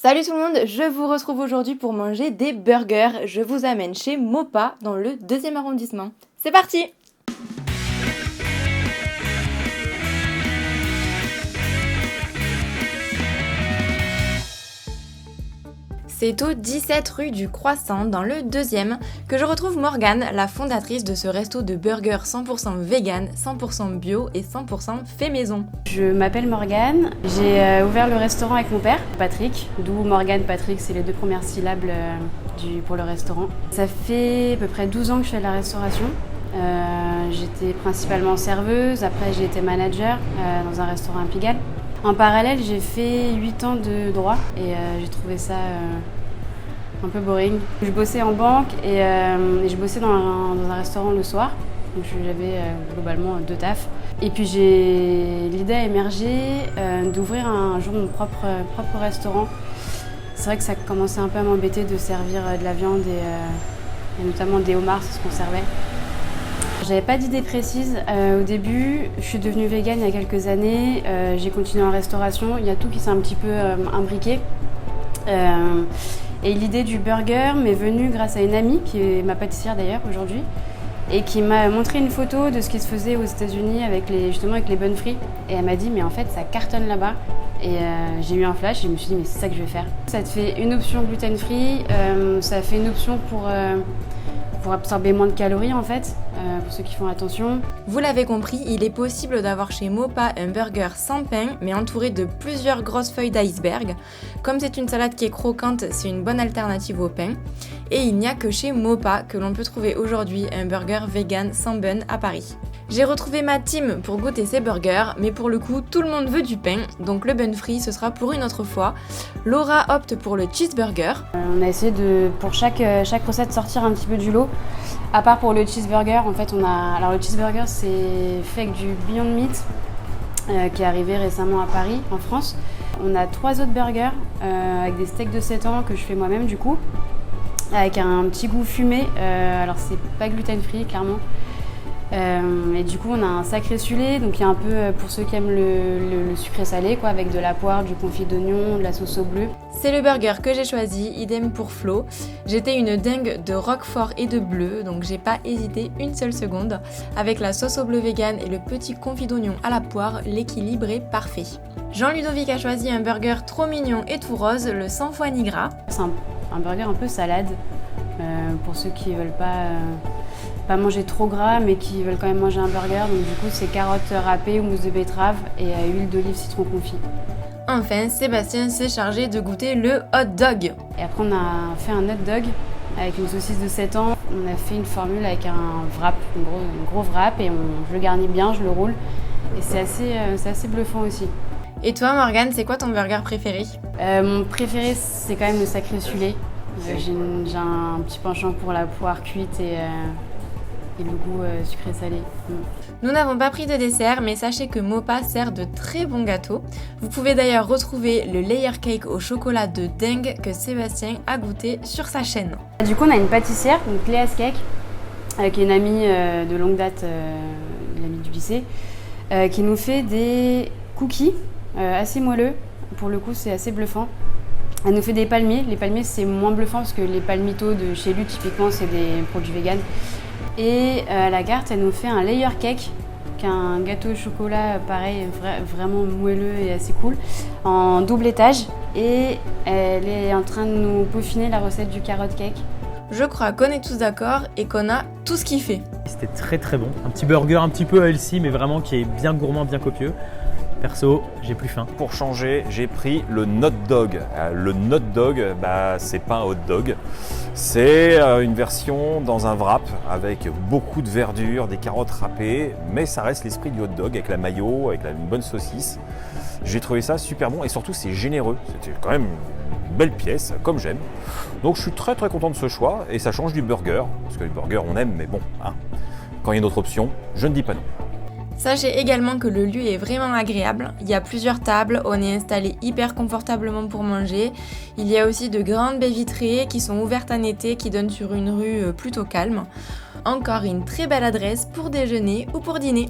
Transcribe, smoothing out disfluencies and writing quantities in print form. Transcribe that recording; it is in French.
Salut tout le monde, je vous retrouve aujourd'hui pour manger des burgers. Je vous amène chez Mopa dans le 2e arrondissement. C'est parti! C'est au 17 rue du Croissant, dans le 2e, que je retrouve Morgane, la fondatrice de ce resto de burgers 100% vegan, 100% bio et 100% fait maison. Je m'appelle Morgane, j'ai ouvert le restaurant avec mon père, Patrick, d'où Morgane, Patrick, c'est les 2 premières syllabes pour le restaurant. Ça fait à peu près 12 ans que je fais de la restauration. J'étais principalement serveuse, après j'ai été manager dans un restaurant à Pigalle. En parallèle, j'ai fait 8 ans de droit et j'ai trouvé ça un peu boring. Je bossais en banque et je bossais dans un restaurant le soir. Donc j'avais globalement 2 tafs. Et puis l'idée a émergé d'ouvrir un jour mon propre restaurant. C'est vrai que ça commençait un peu à m'embêter de servir de la viande et notamment des homards, c'est ce qu'on servait. J'avais pas d'idée précise au début, je suis devenue végane il y a quelques années, j'ai continué en restauration, il y a tout qui s'est un petit peu imbriqué. Et l'idée du burger m'est venue grâce à une amie, qui est ma pâtissière d'ailleurs aujourd'hui, et qui m'a montré une photo de ce qui se faisait aux États-Unis justement avec les bun frits. Et elle m'a dit mais en fait ça cartonne là-bas. Et j'ai eu un flash et je me suis dit mais c'est ça que je vais faire. Ça te fait une option gluten free, ça fait une option pour absorber moins de calories en fait, pour ceux qui font attention. Vous l'avez compris, il est possible d'avoir chez Mopa un burger sans pain, mais entouré de plusieurs grosses feuilles d'iceberg. Comme c'est une salade qui est croquante, c'est une bonne alternative au pain. Et il n'y a que chez Mopa que l'on peut trouver aujourd'hui un burger vegan sans bun à Paris. J'ai retrouvé ma team pour goûter ces burgers, mais pour le coup, tout le monde veut du pain, donc le bun free, ce sera pour une autre fois. Laura opte pour le cheeseburger. On a essayé de, pour chaque recette, sortir un petit peu du lot. À part pour le cheeseburger, en fait, alors le cheeseburger, c'est fait avec du Beyond Meat, qui est arrivé récemment à Paris, en France. On a 3 autres burgers, avec des steaks de 7 ans que je fais moi-même, du coup, avec un petit goût fumé. Alors, c'est pas gluten free, clairement. Et du coup on a un sacré sulé, donc il y a un peu pour ceux qui aiment le sucré salé quoi, avec de la poire, du confit d'oignon, de la sauce au bleu. C'est le burger que j'ai choisi, idem pour Flo. J'étais une dingue de roquefort et de bleu, donc j'ai pas hésité une seule seconde. Avec la sauce au bleu vegan et le petit confit d'oignon à la poire, l'équilibre est parfait. Jean-Ludovic a choisi un burger trop mignon et tout rose, le sans foie ni gras. C'est un burger un peu salade, pour ceux qui veulent pas manger trop gras mais qui veulent quand même manger un burger. Donc du coup c'est carottes râpées ou mousse de betterave et huile d'olive citron confit. Enfin, Sébastien s'est chargé de goûter le hot dog. Et après on a fait un hot dog avec une saucisse de 7 ans. On a fait une formule avec un wrap, un gros wrap et je le garnis bien, je le roule. Et c'est assez bluffant aussi. Et toi Morgane, c'est quoi ton burger préféré? Mon préféré c'est quand même le sacré sulé. J'ai un petit penchant pour la poire cuite et le goût sucré-salé. Nous n'avons pas pris de dessert, mais sachez que Mopa sert de très bons gâteaux. Vous pouvez d'ailleurs retrouver le layer cake au chocolat de dingue que Sébastien a goûté sur sa chaîne. Du coup, on a une pâtissière, donc Léa's Cake, qui est une amie de longue date, une amie du lycée, qui nous fait des cookies assez moelleux. Pour le coup, c'est assez bluffant. Elle nous fait des palmiers. Les palmiers, c'est moins bluffant parce que les palmitos de chez lui, typiquement, c'est des produits véganes. Et à la carte, elle nous fait un layer cake, qui est un gâteau au chocolat, pareil, vraiment moelleux et assez cool, en double étage. Et elle est en train de nous peaufiner la recette du carrot cake. Je crois qu'on est tous d'accord et qu'on a tout ce qu'il fait. C'était très très bon. Un petit burger un petit peu healthy, mais vraiment qui est bien gourmand, bien copieux. Perso, j'ai plus faim. Pour changer, j'ai pris le Not Dog. Le Not Dog, c'est pas un hot dog. C'est une version dans un wrap avec beaucoup de verdure, des carottes râpées, mais ça reste l'esprit du hot dog avec la mayo, avec une bonne saucisse. J'ai trouvé ça super bon et surtout c'est généreux. C'était quand même une belle pièce, comme j'aime. Donc je suis très très content de ce choix et ça change du burger, parce que le burger on aime, mais bon, quand il y a une autre option, je ne dis pas non. Sachez également que le lieu est vraiment agréable. Il y a plusieurs tables, on est installé hyper confortablement pour manger. Il y a aussi de grandes baies vitrées qui sont ouvertes en été, qui donnent sur une rue plutôt calme. Encore une très belle adresse pour déjeuner ou pour dîner.